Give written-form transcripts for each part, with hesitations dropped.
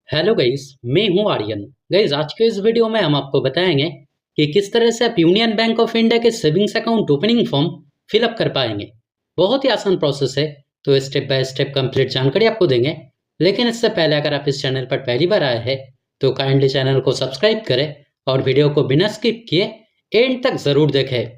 Hello guys, मैं हूं Aryan. Guys, आज के इस वीडियो में हम आपको बताएंगे कि किस तरह से आप यूनियन बैंक ऑफ इंडिया के savings account opening form fill up कर पाएंगे। बहुत ही आसान प्रोसेस है, तो स्टेप बाय स्टेप कंप्लीट जानकारी आपको देंगे। लेकिन इससे पहले अगर आप इस चैनल पर पहली बार आए हैं तो काइंडली चैनल को सब्सक्राइब करें और वीडियो को बिना स्किप किए एंड तक ज़रूर देखें।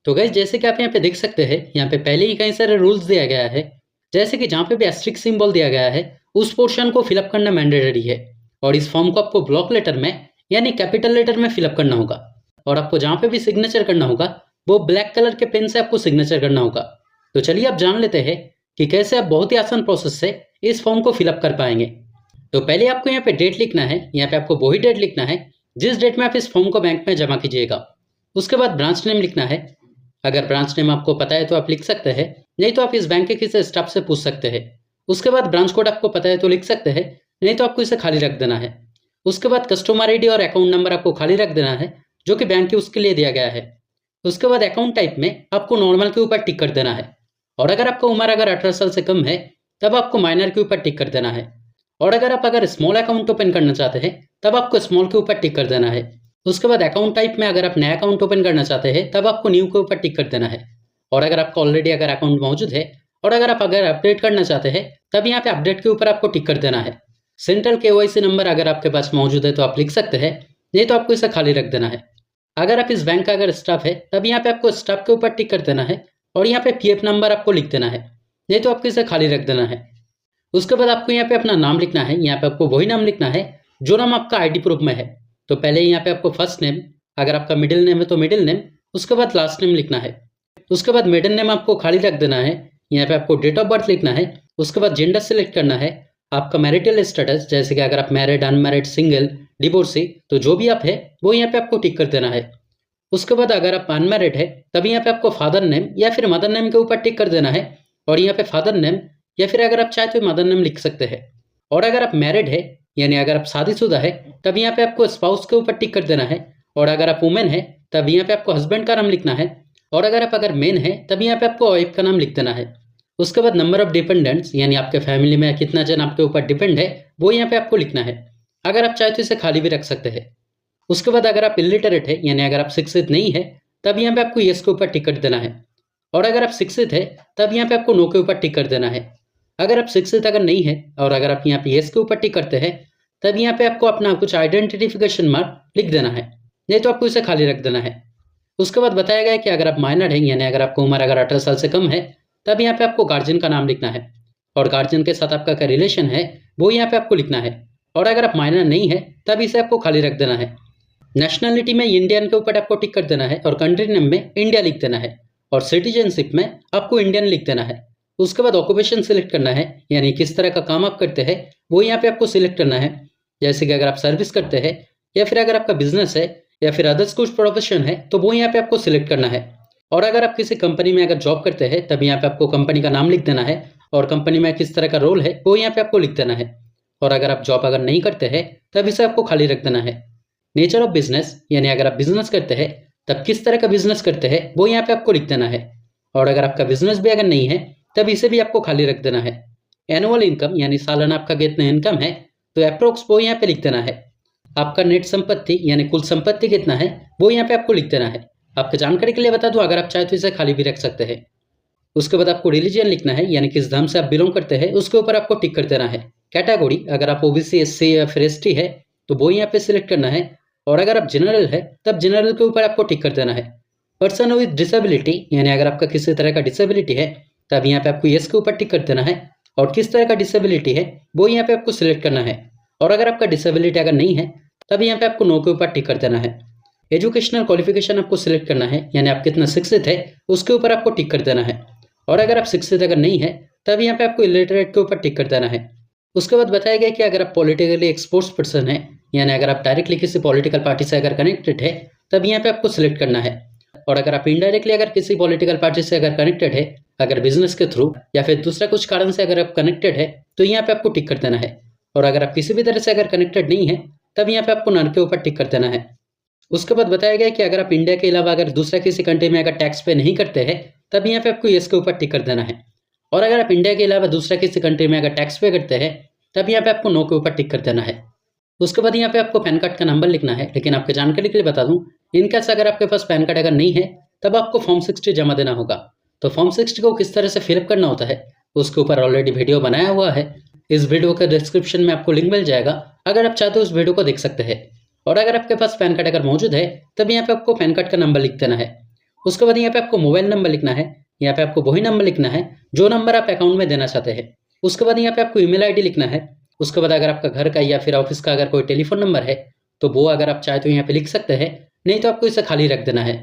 तो गाइस, जैसे कि आप यहाँ पे देख सकते हैं, यहाँ पे पहले ही कई सारे रूल्स दिया गया है। जैसे कि जहाँ पे भी एस्ट्रिक सिंबल दिया गया है उस पोर्शन को फिलअप करना मैंडेटरी है, और इस फॉर्म को आपको ब्लॉक लेटर में यानी कैपिटल लेटर में फिलअप करना होगा। और आपको जहाँ पे भी सिग्नेचर करना होगा वो ब्लैक कलर के पेन से आपको सिग्नेचर करना होगा। तो चलिए आप जान लेते हैं कि कैसे आप बहुत ही आसान प्रोसेस से इस फॉर्म को फिलअप कर पाएंगे। तो पहले आपको यहाँ पे डेट लिखना है। यहाँ पे आपको वही डेट लिखना है जिस डेट में आप इस फॉर्म को बैंक में जमा कीजिएगा। उसके बाद ब्रांच नेम लिखना है। अगर ब्रांच नेम आपको पता है तो आप लिख सकते हैं, नहीं तो आप इस बैंक के किसी स्टाफ से पूछ सकते हैं। उसके बाद ब्रांच कोड आपको पता है तो लिख सकते हैं, नहीं तो आपको इसे खाली रख देना है। उसके बाद कस्टमर आईडी और अकाउंट नंबर आपको खाली रख देना है, जो कि बैंक के उसके लिए दिया गया है। उसके बाद अकाउंट टाइप में आपको नॉर्मल के ऊपर टिक कर देना है। और अगर आपका उम्र अगर 18 साल से कम है तब आपको माइनर के ऊपर टिक कर देना है। और अगर स्मॉल अकाउंट ओपन करना चाहते हैं तब आपको स्मॉल के ऊपर टिक कर देना है। उसके बाद अकाउंट टाइप में अगर आप नया अकाउंट ओपन करना चाहते हैं तब आपको न्यू के ऊपर टिक कर देना है। और अगर आपका ऑलरेडी अकाउंट मौजूद है और अगर आप अपडेट करना चाहते हैं तब यहाँ पे अपडेट के ऊपर आपको टिक कर देना है। सेंट्रल केवाईसी नंबर अगर आपके पास मौजूद है तो आप लिख सकते हैं, नहीं तो आपको इसे खाली रख देना है। अगर आप इस बैंक का स्टाफ है तब यहाँ पे आपको स्टाफ के ऊपर टिक कर देना है और यहाँ पे पीएफ नंबर आपको लिख देना है, नहीं तो आपको इसे खाली रख देना है। उसके बाद आपको यहाँ पे अपना नाम लिखना है। यहाँ पे आपको वही नाम लिखना है जो नाम आपका आईडी प्रूफ में है। तो पहले यहाँ पे आपको फर्स्ट नेम, अगर आपका मिडिल नेम है तो मिडिल नेम, उसके बाद लास्ट नेम लिखना है। उसके बाद मिडिल नेम आपको खाली रख देना है। यहाँ पे आपको डेट ऑफ बर्थ लिखना है। उसके बाद जेंडर सेलेक्ट करना है। आपका मैरिटल स्टेटस, जैसे कि अगर आप मैरिड, अनमैरिड, सिंगल, डिवोर्सी, तो जो भी आप है वो यहाँ पे आपको टिक कर देना है। उसके बाद अगर आप अनमैरिड है तब यहाँ पे आपको फादर नेम या फिर मदर नेम के ऊपर टिक कर देना है। और यहाँ पे फादर नेम या फिर अगर आप चाहे तो मदर नेम लिख सकते हैं। और अगर आप मैरिड है यानी अगर आप शादीशुदा है तब यहाँ पे आपको स्पाउस के ऊपर टिक कर देना है। और अगर आप वुमेन है तब यहाँ पे आपको हस्बैंड का नाम लिखना है। और अगर मेन है तब यहाँ पे आपको वाइफ का नाम लिख देना है। उसके बाद नंबर ऑफ डिपेंडेंट्स, यानी आपके फैमिली में कितना जन आपके ऊपर डिपेंड है वो यहाँ पे आपको लिखना है। अगर आप चाहे तो इसे खाली भी रख सकते हैं। उसके बाद अगर आप इलिटरेट है यानी अगर आप शिक्षित नहीं है तब यहाँ पे आपको यस के ऊपर टिक कर देना है। और अगर आप शिक्षित है तब यहाँ पे आपको नो के ऊपर टिक कर देना है। अगर आप शिक्षित अगर नहीं है और अगर आप यहाँ पे यस के ऊपर टिक करते हैं तब यहाँ पे आपको अपना कुछ आइडेंटिफिकेशन मार्क लिख देना है, नहीं तो आपको इसे खाली रख देना है। उसके बाद बताया गया है कि अगर आप माइनर है यानी अगर आपको उम्र अगर 18 साल से कम है तब यहाँ पे आपको गार्जियन का नाम लिखना है। और गार्जियन के साथ आपका क्या रिलेशन है वो यहाँ पे आपको लिखना है। और अगर आप माइनर नहीं है तब इसे आपको खाली रख देना है। नेशनलिटी में इंडियन के ऊपर आपको टिक कर देना है और कंट्री नेम में इंडिया लिख देना है। और सिटीजनशिप में आपको इंडियन लिख देना है। उसके बाद ऑक्यूपेशन सिलेक्ट करना है, यानी किस तरह का काम आप करते हैं वो यहाँ पे आपको सिलेक्ट करना है। जैसे कि अगर आप सर्विस करते हैं या फिर अगर आपका बिजनेस है या फिर अदर्स कुछ प्रोफेशन है तो वो यहाँ पे आपको सिलेक्ट करना है। और अगर आप किसी कंपनी में अगर जॉब करते हैं तब यहाँ पे आपको कंपनी का नाम लिख देना है और कंपनी में किस तरह का रोल है वो यहाँ पे आपको लिख देना है। और अगर आप जॉब अगर नहीं करते हैं तब इसे आपको खाली रख देना है। नेचर ऑफ बिजनेस, यानी अगर आप बिजनेस करते हैं तब किस तरह का बिजनेस करते हैं वो यहाँ पे आपको लिख देना है। और अगर आपका बिजनेस भी अगर नहीं है तब इसे भी आपको खाली रख देना है। एनुअल इनकम, यानी सालाना आपका कितना इनकम है तो अप्रोक्स वो यहाँ पे लिख देना है। आपका नेट संपत्ति यानी कुल संपत्ति कितना है वो यहाँ पे आपको लिख देना है। आपके जानकारी के लिए बता दूं, अगर आप चाहे तो इसे खाली भी रख सकते हैं। उसके बाद आपको रिलीजन लिखना है, यानी किस धर्म से आप बिलोंग करते हैं उसके ऊपर आपको टिक कर देना है। कैटेगरी, अगर आप ओबीसी, एससी या फिर एसटी है तो वो यहाँ पे सिलेक्ट करना है। और अगर आप जनरल है तब जनरल के ऊपर आपको टिक कर देना है। पर्सन विद डिसेबिलिटी, यानी अगर आपका किसी तरह का डिसेबिलिटी है तब यहाँ पे आपको यस के ऊपर टिक कर देना है। और किस तरह का डिसेबिलिटी है वो यहाँ पे आपको सिलेक्ट करना है। और अगर आपका डिसेबिलिटी अगर नहीं है तब यहाँ पे आपको नो के ऊपर टिक कर देना है। एजुकेशनल क्वालिफिकेशन आपको सिलेक्ट करना है, यानी आप कितना शिक्षित है उसके ऊपर आपको टिक कर देना है। और अगर आप शिक्षित अगर नहीं है तब यहाँ पे आपको इलिटरेट के ऊपर टिक कर देना है। उसके बाद बताया गया कि अगर आप पॉलिटिकली एक्सपोर्ट्स पर्सन है, यानी अगर आप डायरेक्टली किसी पॉलिटिकल पार्टी से अगर कनेक्टेड है तब यहाँ पे आपको सिलेक्ट करना है। और अगर आप इनडायरेक्टली अगर किसी पॉलिटिकल पार्टी से अगर कनेक्टेड है, अगर बिजनेस के थ्रू या फिर दूसरा कुछ कारण से अगर आप कनेक्टेड है तो यहाँ पे आपको टिक कर देना है। और अगर आप किसी भी तरह से अगर कनेक्टेड नहीं है तब यहाँ पे आपको नन के ऊपर टिक कर देना है। उसके बाद बताया गया कि अगर आप इंडिया के अलावा अगर दूसरा किसी कंट्री में अगर टैक्स पे नहीं करते हैं तब यहाँ पे आपको येस के ऊपर टिक कर देना है, और अगर आप इंडिया के अलावा दूसरा किसी कंट्री में अगर टैक्स पे करते हैं तब यहाँ पे आपको नो के ऊपर टिक कर देना है। उसके बाद यहाँ पे आपको पैन कार्ड का नंबर लिखना है, लेकिन आपके जानकारी के लिए बता दूं, इनकेस अगर आपके पास पैन कार्ड अगर नहीं है तब आपको फॉर्म 60 जमा देना होगा। तो फॉर्म 60 को किस तरह से फिलअप करना होता है उसके ऊपर ऑलरेडी वीडियो बनाया हुआ है, इस वीडियो के डिस्क्रिप्शन में आपको लिंक मिल जाएगा, अगर आप चाहते हो उस वीडियो को देख सकते हैं। और अगर आपके पास पैन कार्ड अगर मौजूद है तब यहाँ पे आपको पैन कार्ड का नंबर लिख देना है। उसके बाद यहाँ पे आपको मोबाइल नंबर लिखना है, यहाँ पे आपको वही नंबर लिखना है जो नंबर आप अकाउंट में देना चाहते हैं। उसके बाद यहाँ पे आपको ईमेल आईडी लिखना है। उसके बाद अगर आपका घर का या फिर ऑफिस का अगर कोई टेलीफोन नंबर है तो वो अगर आप चाहे तो यहाँ पे लिख सकते हैं, नहीं तो आपको इसे खाली रख देना है।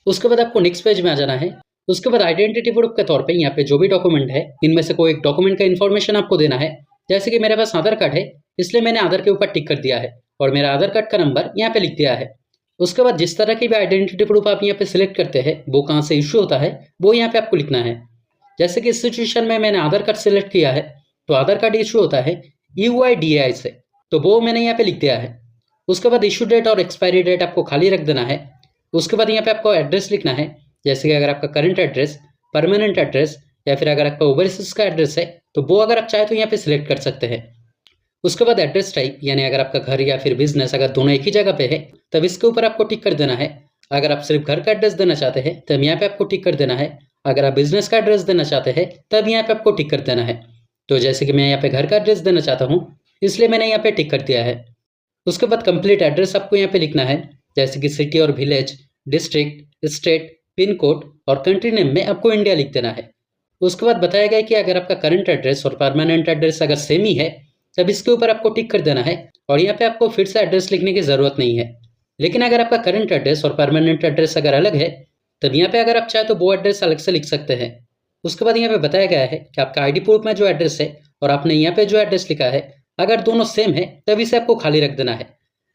उसके बाद आपको नेक्स्ट पेज में आ जाना है। उसके बाद आइडेंटिटी प्रूफ के तौर पे यहाँ पे जो भी डॉक्यूमेंट है इनमें से कोई एक डॉक्यूमेंट का इन्फॉर्मेशन आपको देना है। जैसे कि मेरे पास आधार कार्ड है, इसलिए मैंने आधार के ऊपर टिक कर दिया है और मेरा आधार कार्ड का नंबर यहाँ पे लिख दिया है। उसके बाद जिस तरह की भी आइडेंटिटी प्रूफ आप यहाँ पे सिलेक्ट करते हैं वो कहाँ से इशू होता है वो यहाँ पे आपको लिखना है। जैसे कि इस सिचुएशन में मैंने आधार कार्ड सिलेक्ट किया है तो आधार कार्ड इशू होता है UIDAI से, तो वो मैंने यहाँ पे लिख दिया है। उसके बाद इशू डेट और एक्सपायरी डेट आपको खाली रख देना है। उसके बाद यहाँ पे आपको एड्रेस लिखना है, जैसे कि अगर आपका करंट एड्रेस, परमानेंट एड्रेस या फिर अगर आपका ओवरसीज का एड्रेस है तो वो अगर आप चाहे तो यहाँ पे सिलेक्ट कर सकते हैं। उसके बाद एड्रेस टाइप, यानी अगर आपका घर या फिर बिजनेस अगर दोनों एक ही जगह पे है तब इसके ऊपर आपको टिक कर देना है। अगर आप सिर्फ घर का एड्रेस देना चाहते हैं तब यहाँ पे आपको टिक कर देना है। अगर आप बिजनेस का एड्रेस देना चाहते हैं तब यहाँ पे आपको टिक कर देना है। तो जैसे कि मैं यहाँ पे घर का एड्रेस देना चाहता हूँ इसलिए मैंने यहाँ पे टिक कर दिया है। उसके बाद कंप्लीट एड्रेस आपको यहाँ पे लिखना है, जैसे कि सिटी और village, district, state, pin code और कंट्री नेम में आपको इंडिया लिख देना है। उसके बाद बताया गया कि अगर आपका करंट एड्रेस और परमानेंट एड्रेस अगर सेम ही है तब इसके ऊपर आपको टिक कर देना है और यहाँ पे आपको फिर से एड्रेस लिखने की ज़रूरत नहीं है। लेकिन अगर आपका करंट एड्रेस और परमानेंट एड्रेस अगर अलग है तब यहाँ पे अगर आप चाहे तो वो एड्रेस अलग से लिख सकते हैं। उसके बाद यहाँ पे बताया गया है कि आपका आईडी प्रूफ में जो एड्रेस है और आपने यहाँ पे जो एड्रेस लिखा है अगर दोनों सेम है तब इसे आपको खाली रख देना है।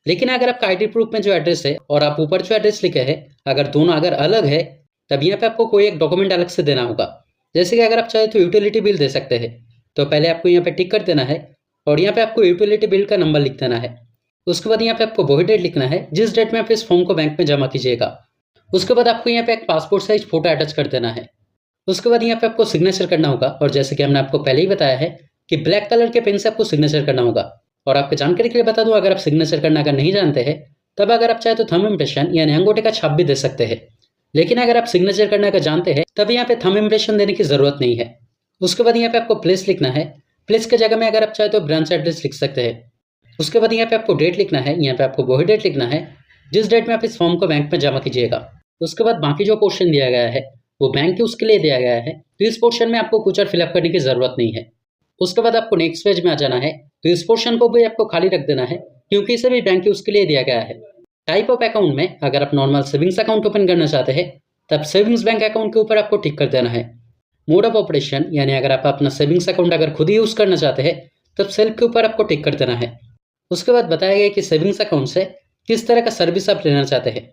लेकिन अगर आपका आईडी प्रूफ में जो एड्रेस है और आप ऊपर जो एड्रेस लिखे हैं अगर दोनों अगर अलग है तब यहाँ पे आपको कोई एक डॉक्यूमेंट अलग से देना होगा। जैसे कि अगर आप चाहे तो यूटिलिटी बिल दे सकते हैं, तो पहले आपको यहाँ पे टिक कर देना है और यहाँ पे आपको यूटिलिटी बिल का नंबर लिख देना है। उसके बाद यहाँ पे आपको वही डेट लिखना है जिस डेट में आप इस फॉर्म को बैंक में जमा कीजिएगा। उसके बाद आपको यहाँ पे एक पासपोर्ट साइज फोटो अटैच कर देना है। उसके बाद यहाँ पे आपको सिग्नेचर करना होगा और जैसे कि हमने आपको पहले ही बताया है कि ब्लैक कलर के पेन से आपको सिग्नेचर करना होगा। और आपके जानकारी के लिए बता दूं, अगर आप सिग्नेचर करना अगर नहीं जानते हैं तब अगर आप चाहे तो थंब इम्प्रेशन यानी अंगूठे का छाप भी दे सकते हैं। लेकिन अगर आप सिग्नेचर करना अगर जानते हैं तब यहाँ पे थंब इम्प्रेशन देने की जरूरत नहीं है। उसके बाद यहाँ पे आपको प्लेस लिखना है, प्लेस के जगह में अगर आप चाहे तो ब्रांच एड्रेस लिख सकते हैं। उसके बाद यहाँ पे आपको डेट लिखना है, यहाँ पे आपको वही डेट लिखना है जिस डेट में आप इस फॉर्म को बैंक में जमा कीजिएगा। उसके बाद बाकी जो पोर्शन दिया गया है वो बैंक के उसके लिए दिया गया है, तो इस पोर्शन में आपको कुछ और फिलअप करने की जरूरत नहीं है। उसके बाद आपको नेक्स्ट पेज में आ जाना है, तो इस पोर्शन को भी आपको खाली रख देना है क्योंकि इसे भी बैंक के उसके लिए दिया गया है। टाइप ऑफ अकाउंट में अगर आप नॉर्मल सेविंग्स अकाउंट ओपन करना चाहते हैं तब सेविंग्स बैंक अकाउंट के ऊपर आपको टिक कर देना है। मोड ऑफ ऑपरेशन यानी अगर आप अपना सेविंग्स अकाउंट अगर खुद ही यूज करना चाहते हैं तब सेल्फ के ऊपर आपको टिक कर देना है। उसके बाद बताया गया कि सेविंग्स अकाउंट से किस तरह का सर्विस आप लेना चाहते हैं।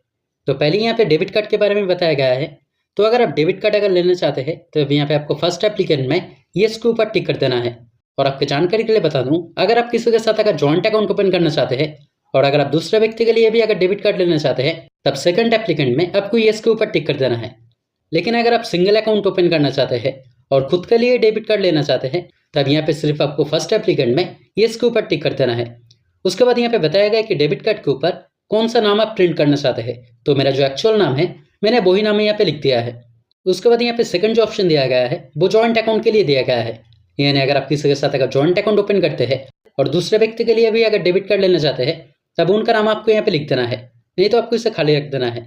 तो पहले यहाँ पे डेबिट कार्ड के बारे में बताया गया है, तो अगर आप डेबिट कार्ड अगर लेना चाहते हैं तो यहाँ पे आपको फर्स्ट एप्लीकेंट में येस के ऊपर टिक कर देना है। और आपके जानकारी के लिए बता दूं, अगर आप किसी के साथ अगर जॉइंट अकाउंट ओपन करना चाहते हैं और अगर आप दूसरे व्यक्ति के लिए भी अगर डेबिट कार्ड लेना चाहते हैं तब सेकंड एप्लीकेंट में आपको येस के ऊपर टिक कर देना है। लेकिन अगर आप सिंगल अकाउंट ओपन करना चाहते हैं और खुद के लिए डेबिट कार्ड लेना चाहते हैं तब यहाँ पे सिर्फ आपको फर्स्ट एप्लीकेंट में येस के ऊपर टिक कर देना है। उसके बाद यहाँ पे बताया गया कि डेबिट कार्ड के ऊपर कौन सा नाम आप प्रिंट करना चाहते हैं, तो मेरा जो एक्चुअल नाम है मैंने वही नाम यहाँ पे लिख दिया है। उसके बाद यहाँ पे सेकंड जो ऑप्शन दिया गया है वो जॉइंट अकाउंट के लिए दिया गया है, यानी अगर आप किसी के साथ अगर जॉइंट अकाउंट ओपन करते हैं और दूसरे व्यक्ति के लिए भी अगर डेबिट कार्ड लेना चाहते हैं तब उनका नाम आपको यहाँ पे लिख देना है, नहीं तो आपको इसे खाली रख देना है।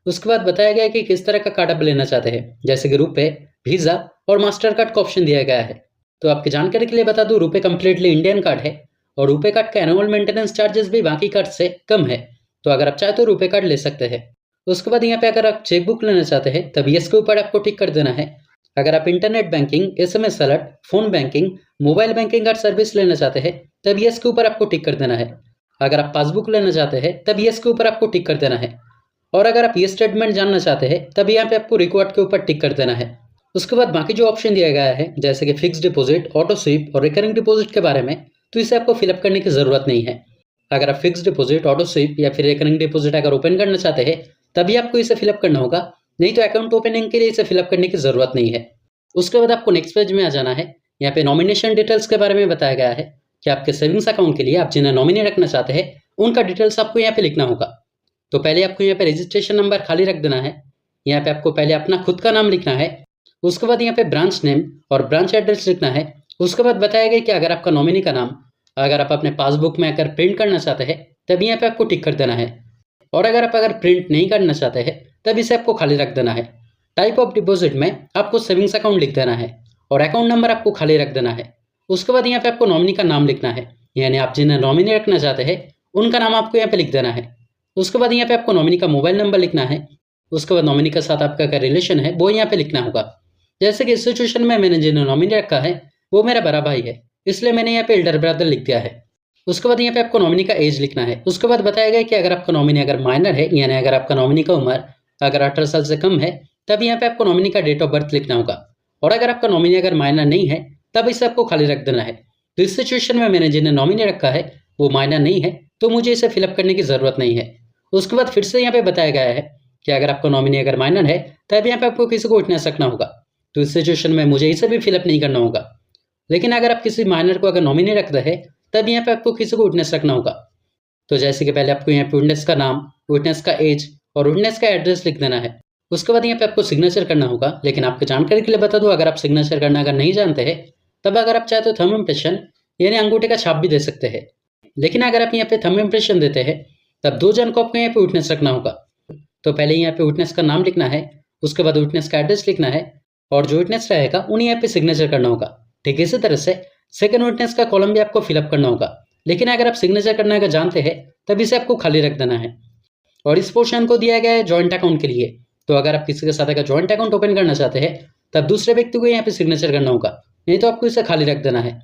उसके बाद बताया गया कि किस तरह का कार्ड आप लेना चाहते हैं, जैसे कि रुपे, वीजा और मास्टर कार्ड का ऑप्शन दिया गया है। तो आपकी जानकारी के लिए बता दूं, रुपे कम्प्लीटली इंडियन कार्ड है और रुपे कार्ड का एनुअल मेंटेनेंस चार्जेस भी बाकी कार्ड से कम है, तो अगर आप चाहे तो रुपे कार्ड ले सकते हैं। उसके बाद यहाँ पे अगर आप चेकबुक लेना चाहते हैं तब येस के ऊपर आपको टिक कर देना है। अगर आप internet banking, SMS alert, phone banking, mobile banking card service लेना चाहते हैं तब येस के ऊपर आपको टिक कर देना है। अगर आप पासबुक लेना चाहते हैं तब येस के ऊपर आपको टिक कर देना है। और अगर आप ये स्टेटमेंट जानना चाहते हैं तब यहाँ पे आपको रिकॉर्ड के ऊपर टिक कर देना है। उसके बाद बाकी जो ऑप्शन दिया गया है जैसे कि फिक्स डिपॉजिट, ऑटो स्वीप और रिकरिंग डिपॉजिट के बारे में, तो इसे आपको फिलअप करने की जरूरत नहीं है। अगर आप फिक्स डिपॉजिट, ऑटो स्वीप या फिर रिकरिंग डिपॉजिट अगर ओपन करना चाहते हैं तभी आपको इसे फिलअप करना होगा, नहीं तो अकाउंट ओपनिंग के लिए इसे फिलअप करने की जरूरत नहीं है। उसके बाद आपको नेक्स्ट पेज में आ जाना है। यहाँ पे नॉमिनेशन डिटेल्स के बारे में बताया गया है कि आपके सेविंग्स अकाउंट के लिए आप जिन्हें नॉमिनी रखना चाहते हैं उनका डिटेल्स आपको यहाँ पे लिखना होगा। तो पहले आपको यहाँ पे रजिस्ट्रेशन नंबर खाली रख देना है। यहाँ पे आपको पहले अपना खुद का नाम लिखना है। उसके बाद यहाँ पे ब्रांच नेम और ब्रांच एड्रेस लिखना है। उसके बाद बताया गया कि अगर आपका नॉमिनी का नाम अगर आप अपने पासबुक में अगर प्रिंट करना चाहते हैं तब यहाँ पे आपको टिक कर देना है, और अगर आप प्रिंट नहीं करना चाहते हैं तब इसे आपको खाली रख देना है। टाइप ऑफ डिपॉजिट में आपको सेविंग्स अकाउंट लिख देना है और अकाउंट नंबर आपको खाली रख देना है। उसके बाद यहाँ पे आपको नॉमिनी का नाम लिखना है, यानी आप जिन्हें नॉमिनी रखना चाहते हैं उनका नाम आपको यहाँ पे लिख देना है। उसके बाद यहाँ पे आपको नॉमिनी का मोबाइल नंबर लिखना है। उसके बाद नॉमिनी के साथ आपका क्या रिलेशन है वो यहाँ पे लिखना होगा। जैसे कि इस सिचुएशन में मैंने जिन्हें नॉमिनी रखा है वो मेरा बड़ा भाई है, इसलिए मैंने यहाँ पे एल्डर ब्रदर लिख दिया है। उसके बाद यहाँ पे आपको नॉमिनी का एज लिखना है। उसके बाद बताया गया कि अगर आपका नॉमिनी अगर माइनर है, यानी अगर आपका नॉमिनी का उम्र अगर 18 साल से कम है तब यहाँ पे आपको नॉमिनी का डेट ऑफ बर्थ लिखना होगा, और अगर आपका नॉमिनी अगर माइनर नहीं है तब इसे आपको खाली रख देना है। तो इस सिचुएशन में मैंने जिन्हें नॉमिनी रखा है वो माइनर नहीं है, तो मुझे इसे फिलअप करने की जरूरत नहीं है। उसके बाद फिर से यहाँ पे बताया गया है कि अगर आपका नॉमिनी अगर माइनर है तब यहाँ पे आपको किसी को विटनेस रखना होगा, तो इस सिचुएशन में मुझे इसे भी फिलअप नहीं करना होगा। लेकिन अगर आप किसी माइनर को अगर नॉमिनी रखते हैं तब यहाँ पे आपको किसी को विटनेस रखना होगा। तो जैसे कि पहले आपको यहाँ पे विटनेस का नाम, विटनेस का एज और विटनेस का एड्रेस लिख देना है। उसके बाद यहाँ पे आपको सिग्नेचर करना होगा। लेकिन आपकी जानकारी के लिए बता दूं, अगर आप सिग्नेचर करना अगर नहीं जानते हैं तब अगर आप चाहे तो थंब इम्प्रेशन यानी अंगूठे का छाप भी दे सकते हैं। लेकिन अगर आप यहाँ पे थंब इम्प्रेशन देते हैं तब 2 जन को आपको यहाँ पे विटनेस रखना होगा। तो पहले यहाँ पे विटनेस का नाम लिखना है, उसके बाद विटनेस का एड्रेस लिखना है, और जो विटनेस रहेगा उन्हें यहाँ पे सिग्नेचर करना होगा। ठीक इसी तरह से सेकंड विटनेस का कॉलम भी आपको फिलअप करना होगा। लेकिन अगर आप सिग्नेचर करना अगर जानते हैं तब इसे आपको खाली रख देना है। और इस पोर्शन को दिया गया है जॉइंट अकाउंट के लिए। तो अगर आप किसी के साथ अगर जॉइंट अकाउंट ओपन करना चाहते हैं तब दूसरे व्यक्ति को यहाँ पे सिग्नेचर करना होगा, नहीं तो आपको इसे खाली रख देना है।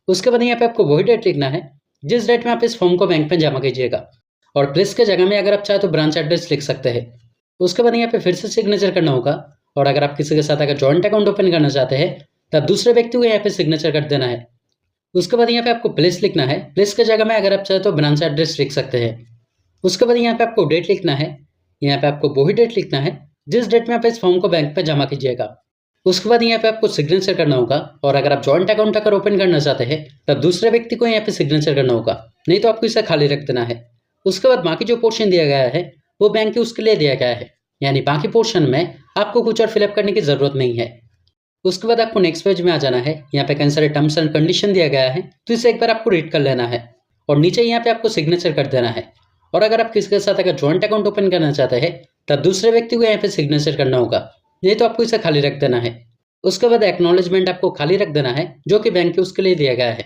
उसके बाद यहाँ पे आपको वही डेट लिखना है जिस डेट में आप इस फॉर्म को बैंक में जमा कीजिएगा, और प्लेस के जगह में अगर आप चाहे तो ब्रांच एड्रेस लिख सकते हैं। उसके बाद यहाँ पे फिर से सिग्नेचर करना होगा, और अगर आप किसी के साथ अगर जॉइंट अकाउंट ओपन करना चाहते हैं तब दूसरे व्यक्ति को यहाँ पे सिग्नेचर कर देना है। उसके बाद यहाँ पे आपको प्लेस लिखना है, प्लेस के जगह में अगर आप चाहे तो ब्रांच एड्रेस लिख सकते हैं। उसके बाद यहाँ पे आपको डेट लिखना है, यहाँ पे आपको वही डेट लिखना है जिस डेट में आप इस फॉर्म को बैंक पे जमा कीजिएगा। उसके बाद यहाँ पे आपको सिग्नेचर करना होगा, और अगर आप जॉइंट अकाउंट अगर ओपन करना चाहते हैं तब दूसरे व्यक्ति को यहाँ पे सिग्नेचर करना होगा, नहीं तो आपको इसे खाली रख देना है। उसके बाद बाकी जो पोर्शन दिया गया है वो बैंक के उसके लिए दिया गया है, यानी बाकी पोर्शन में आपको कुछ और फिलअप करने की जरूरत नहीं है। उसके बाद आपको नेक्स्ट पेज में आ जाना है। यहाँ पे कई सारे टर्म्स एंड कंडीशन दिया गया है, तो इसे एक बार आपको रीड कर लेना है, और नीचे यहाँ पे आपको सिग्नेचर कर देना है। और अगर आप किसी के साथ अगर जॉइंट अकाउंट ओपन करना चाहते हैं तब दूसरे व्यक्ति को यहाँ पे सिग्नेचर करना होगा, नहीं तो आपको इसे खाली रख देना है। उसके बाद एक्नॉलेजमेंट आपको खाली रख देना है, जो कि बैंक के उसके लिए दिया गया है।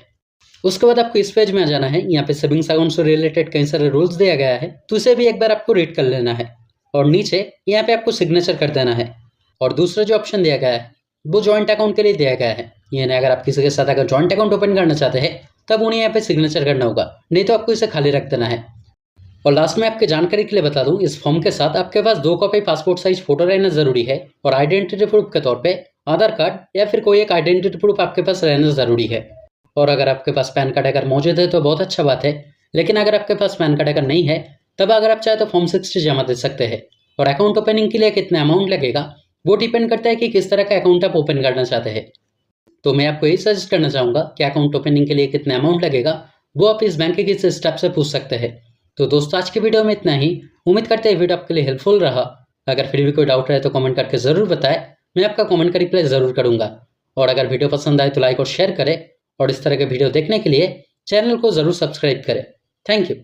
उसके बाद आपको इस पेज में आ जाना है। यहाँ पे सेविंग्स अकाउंट से रिलेटेड कई सारे रूल्स दिया गया है, तो इसे भी एक बार आपको रीड कर लेना है, और नीचे यहाँ पे आपको सिग्नेचर कर देना है। और दूसरा जो ऑप्शन दिया गया है वो जॉइंट अकाउंट के लिए दिया गया है, यानी अगर आप किसी के साथ अगर जॉइंट अकाउंट ओपन करना चाहते हैं तब उन्हें यहाँ पे सिग्नेचर करना होगा, नहीं तो आपको इसे खाली रख देना है। और लास्ट में आपकी जानकारी के लिए बता दूं, इस फॉर्म के साथ आपके पास 2 कॉपी पासपोर्ट साइज फोटो रहना जरूरी है, और आइडेंटिटी प्रूफ के तौर पे आधार कार्ड या फिर कोई एक आइडेंटिटी प्रूफ आपके पास रहना जरूरी है। और अगर आपके पास पैन कार्ड अगर मौजूद है तो बहुत अच्छा बात है, लेकिन अगर आपके पास पैन कार्ड अगर नहीं है तब अगर आप चाहे तो फॉर्म 60 जमा दे सकते हैं। और अकाउंट ओपनिंग के लिए कितना अमाउंट लगेगा वो डिपेंड करता है कि किस तरह का अकाउंट आप ओपन करना चाहते हैं। तो मैं आपको यही सजेस्ट करना चाहूँगा कि अकाउंट ओपनिंग के लिए कितना अमाउंट लगेगा वो आप इस बैंक के किसी स्टेप से पूछ सकते हैं। तो दोस्तों आज की वीडियो में इतना ही। उम्मीद करते हैं वीडियो आपके लिए हेल्पफुल रहा। अगर फिर भी कोई डाउट रहे तो कमेंट करके ज़रूर बताएं, मैं आपका कमेंट का रिप्लाई ज़रूर करूँगा। और अगर वीडियो पसंद आए तो लाइक और शेयर करें, और इस तरह के वीडियो देखने के लिए चैनल को ज़रूर सब्सक्राइब करें। Thank you.